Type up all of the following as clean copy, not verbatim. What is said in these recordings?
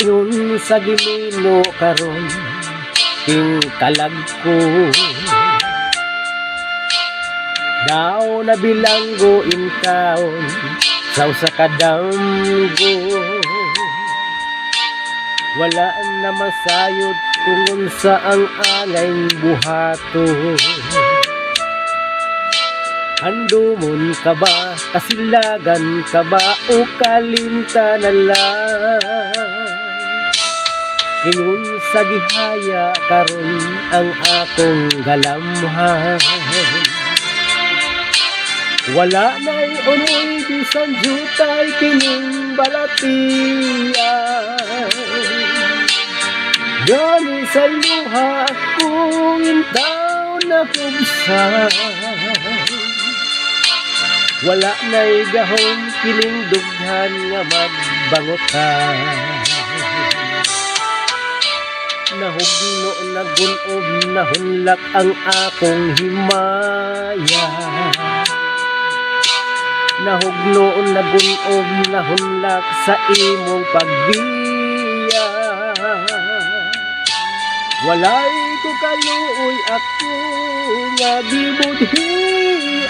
ingon sa Ginoo karon king kalag ko. Daw na bilanggo in taon sa usa ka damgo. Wala na masayod kung unsa ang angay buhato. Handumon ka ba, kasilagan ka ba, o kalimta na lang? Ingon sa gihaya karon ang akong galamhan. Wala na'y umoy bisan jutay kining balatian. Gani sa luha akong intaw na hubsan. Wala na'y gahom kining dughan nga magbangutan. Nahugno nagunob nahunlak ang akong himaya. Nahugno nagunob nahunlak sa imong pagbiya. Walay ko kaluoy ako nga gibudhian.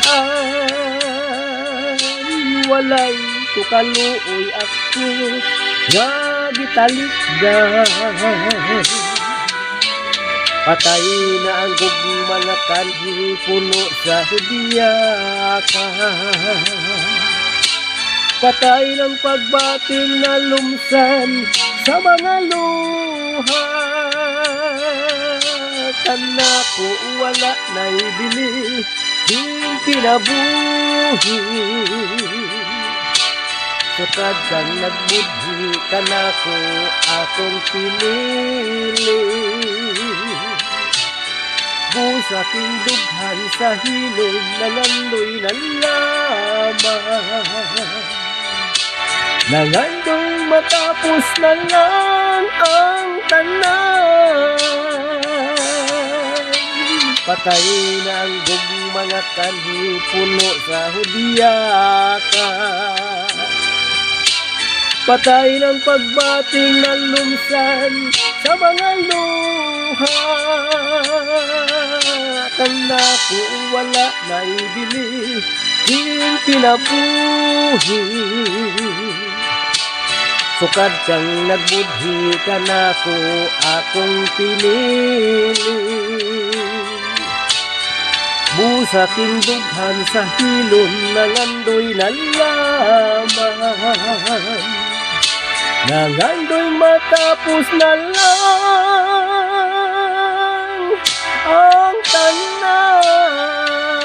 Walay ko kaluoy ako nga gitalikdan. Patay na ang mga kanhi puno sa hudiyaka. Patay ng pagbating na lumsan sa mga luha. Kana ko wala na'y bili yung pinabuhi. Sukad kang nagbudhi kana ko akong pinili. Busa king dughan sa hilog nangandoy na lamang. Nangandoy matapos na lang ang tanan. Patay na ang mga kanhi puno sa hudiyaka. Patay ng pagbating na lumsan sa mga luha. Kana ko wala na'y bili yung pinabuhi. Sukad kang nagbudhi kana ko akong pinili. Busa king dughan sa hilom nangandoy na lamang. Nangandoy matapos na lang ang tanan.